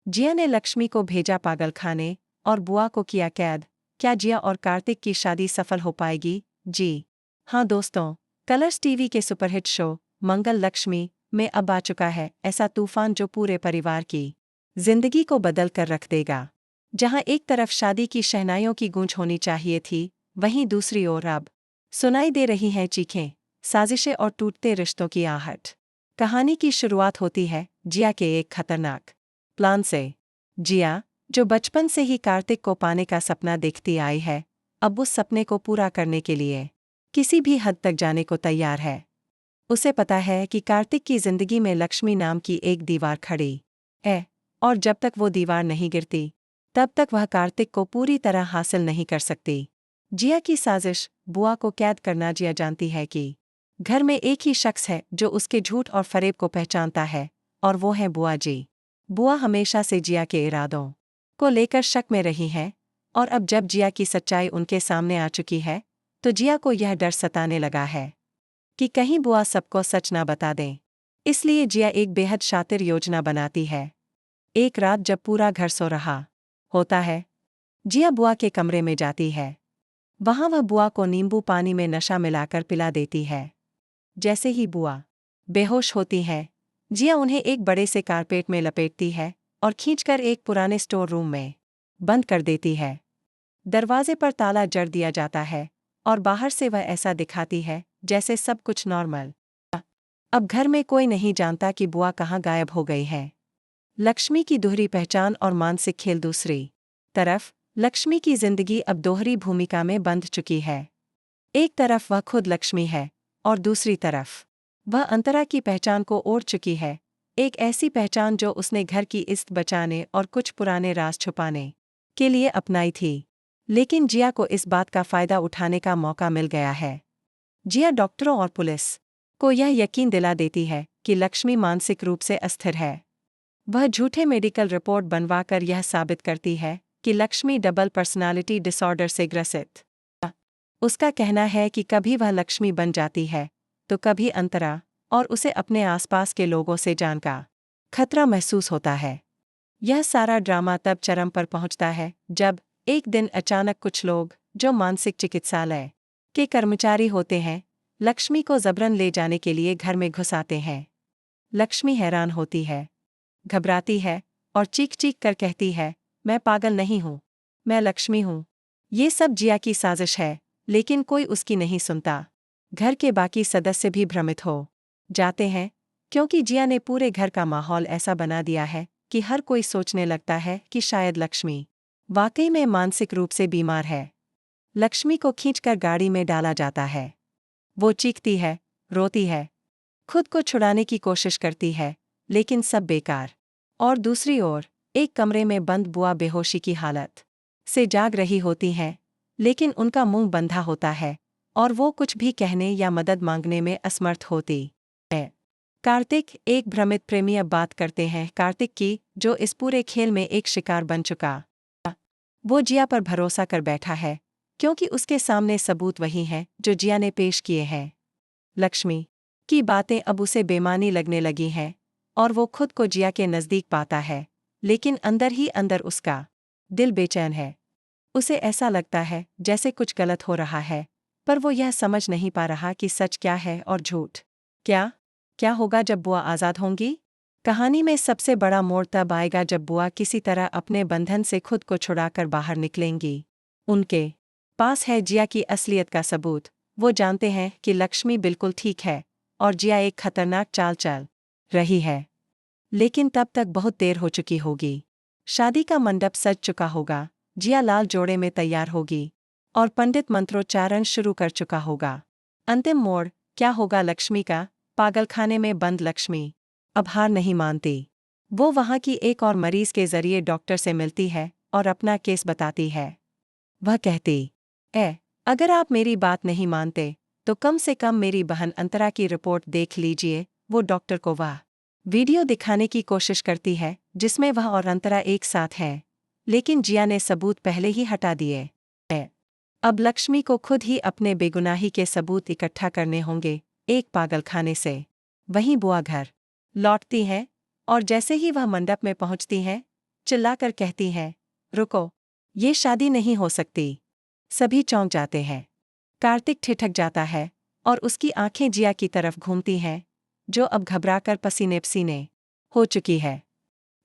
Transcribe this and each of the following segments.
जिया ने लक्ष्मी को भेजा पागलखाने और बुआ को किया कैद। क्या जिया और कार्तिक की शादी सफल हो पाएगी? जी हाँ दोस्तों, कलर्स टीवी के सुपरहिट शो मंगल लक्ष्मी में अब आ चुका है ऐसा तूफान जो पूरे परिवार की जिंदगी को बदल कर रख देगा। जहां एक तरफ शादी की शहनाइयों की गूंज होनी चाहिए थी, वहीं दूसरी ओर अब सुनाई दे रही हैं चीखें, साजिशें और टूटते रिश्तों की आहट। कहानी की शुरुआत होती है जिया के एक खतरनाक प्लान से। जिया, जो बचपन से ही कार्तिक को पाने का सपना देखती आई है, अब उस सपने को पूरा करने के लिए किसी भी हद तक जाने को तैयार है। उसे पता है कि कार्तिक की जिंदगी में लक्ष्मी नाम की एक दीवार खड़ी है, और जब तक वो दीवार नहीं गिरती, तब तक वह कार्तिक को पूरी तरह हासिल नहीं कर सकती। जिया की साजिश बुआ को कैद करना। जिया जानती है कि घर में एक ही शख्स है जो उसके झूठ और फरेब को पहचानता है, और वो है बुआ जी। बुआ हमेशा से जिया के इरादों को लेकर शक में रही है, और अब जब जिया की सच्चाई उनके सामने आ चुकी है, तो जिया को यह डर सताने लगा है कि कहीं बुआ सबको सच ना बता दें। इसलिए जिया एक बेहद शातिर योजना बनाती है। एक रात जब पूरा घर सो रहा होता है, जिया बुआ के कमरे में जाती है। वहां वह बुआ को नींबू पानी में नशा मिलाकर पिला देती है। जैसे ही बुआ बेहोश होती है, जिया उन्हें एक बड़े से कारपेट में लपेटती है और खींचकर एक पुराने स्टोर रूम में बंद कर देती है। दरवाजे पर ताला जड़ दिया जाता है और बाहर से वह ऐसा दिखाती है जैसे सब कुछ नॉर्मल। अब घर में कोई नहीं जानता कि बुआ कहाँ गायब हो गई है। लक्ष्मी की दोहरी पहचान और मानसिक खेल। दूसरी तरफ लक्ष्मी की जिंदगी अब दोहरी भूमिका में बंध चुकी है। एक तरफ वह खुद लक्ष्मी है और दूसरी तरफ वह अंतरा की पहचान को ओढ़ चुकी है, एक ऐसी पहचान जो उसने घर की इज्जत बचाने और कुछ पुराने राज छुपाने के लिए अपनाई थी। लेकिन जिया को इस बात का फायदा उठाने का मौका मिल गया है। जिया डॉक्टरों और पुलिस को यह यकीन दिला देती है कि लक्ष्मी मानसिक रूप से अस्थिर है। वह झूठे मेडिकल रिपोर्ट बनवाकर यह साबित करती है कि लक्ष्मी डबल पर्सनालिटी डिसऑर्डर से ग्रसित। उसका कहना है कि कभी वह लक्ष्मी बन जाती है तो कभी अंतरा, और उसे अपने आसपास के लोगों से जान का खतरा महसूस होता है। यह सारा ड्रामा तब चरम पर पहुंचता है जब एक दिन अचानक कुछ लोग, जो मानसिक चिकित्सालय के कर्मचारी होते हैं, लक्ष्मी को जबरन ले जाने के लिए घर में घुस आते हैं। लक्ष्मी हैरान होती है, घबराती है और चीख चीख कर कहती है, मैं पागल नहीं हूँ, मैं लक्ष्मी हूँ। ये सब जिया की साजिश है, लेकिन कोई उसकी नहीं सुनता। घर के बाकी सदस्य भी भ्रमित हो जाते हैं, क्योंकि जिया ने पूरे घर का माहौल ऐसा बना दिया है कि हर कोई सोचने लगता है कि शायद लक्ष्मी वाकई में मानसिक रूप से बीमार है। लक्ष्मी को खींचकर गाड़ी में डाला जाता है। वो चीखती है, रोती है, खुद को छुड़ाने की कोशिश करती है, लेकिन सब बेकार। और दूसरी ओर एक कमरे में बंद बुआ बेहोशी की हालत से जाग रही होती हैं, लेकिन उनका मुंह बंधा होता है और वो कुछ भी कहने या मदद मांगने में असमर्थ होती है। कार्तिक, एक भ्रमित प्रेमी, अब बात करते हैं कार्तिक की, जो इस पूरे खेल में एक शिकार बन चुका। वो जिया पर भरोसा कर बैठा है, क्योंकि उसके सामने सबूत वही हैं जो जिया ने पेश किए हैं। लक्ष्मी की बातें अब उसे बेमानी लगने लगी हैं, और वो खुद को जिया के नज़दीक पाता है, लेकिन अंदर ही अंदर उसका दिल बेचैन है। उसे ऐसा लगता है जैसे कुछ गलत हो रहा है, पर वो यह समझ नहीं पा रहा कि सच क्या है और झूठ क्या। क्या होगा जब बुआ आज़ाद होंगी? कहानी में सबसे बड़ा मोड़ तब आएगा जब बुआ किसी तरह अपने बंधन से खुद को छुड़ाकर बाहर निकलेंगी। उनके पास है जिया की असलियत का सबूत। वो जानते हैं कि लक्ष्मी बिल्कुल ठीक है और जिया एक खतरनाक चाल चल रही है, लेकिन तब तक बहुत देर हो चुकी होगी। शादी का मंडप सज चुका होगा, जिया लाल जोड़े में तैयार होगी और पंडित मंत्रोच्चारण शुरू कर चुका होगा। अंतिम मोड़ क्या होगा लक्ष्मी का? पागलखाने में बंद लक्ष्मी अब हार नहीं मानती। वो वहां की एक और मरीज के जरिए डॉक्टर से मिलती है और अपना केस बताती है। वह कहती अगर आप मेरी बात नहीं मानते तो कम से कम मेरी बहन अंतरा की रिपोर्ट देख लीजिए। वो डॉक्टर को वह वीडियो दिखाने की कोशिश करती है जिसमें वह और अंतरा एक साथ हैं, लेकिन जिया ने सबूत पहले ही हटा दिए हैं। अब लक्ष्मी को खुद ही अपने बेगुनाही के सबूत इकट्ठा करने होंगे एक पागलखाने से। वहीं बुआ घर लौटती हैं, और जैसे ही वह मंडप में पहुंचती हैं, चिल्लाकर कहती है, रुको, ये शादी नहीं हो सकती। सभी चौंक जाते हैं। कार्तिक ठिठक जाता है और उसकी आंखें जिया की तरफ घूमती हैं, जो अब घबराकर पसीने पसीने हो चुकी है।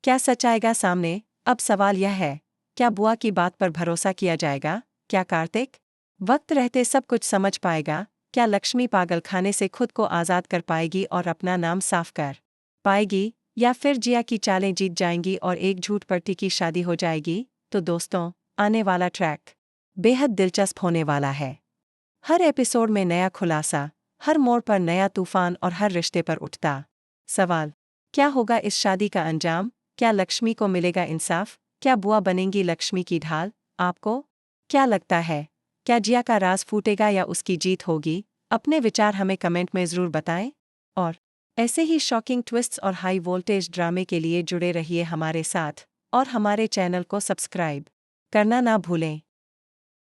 क्या सच आएगा सामने? अब सवाल यह है, क्या बुआ की बात पर भरोसा किया जाएगा? क्या कार्तिक वक्त रहते सब कुछ समझ पाएगा? क्या लक्ष्मी पागलखाने से खुद को आज़ाद कर पाएगी और अपना नाम साफ कर पाएगी, या फिर जिया की चालें जीत जाएंगी और एक झूठ पर टिकी शादी हो जाएगी? तो दोस्तों, आने वाला ट्रैक बेहद दिलचस्प होने वाला है। हर एपिसोड में नया खुलासा, हर मोड़ पर नया तूफान और हर रिश्ते पर उठता सवाल। क्या होगा इस शादी का अंजाम? क्या लक्ष्मी को मिलेगा इंसाफ? क्या बुआ बनेंगी लक्ष्मी की ढाल? आपको क्या लगता है? क्या जिया का राज फूटेगा या उसकी जीत होगी? अपने विचार हमें कमेंट में ज़रूर बताएं। और ऐसे ही शॉकिंग ट्विस्ट्स और हाई वोल्टेज ड्रामे के लिए जुड़े रहिए हमारे साथ और हमारे चैनल को सब्सक्राइब करना ना भूलें।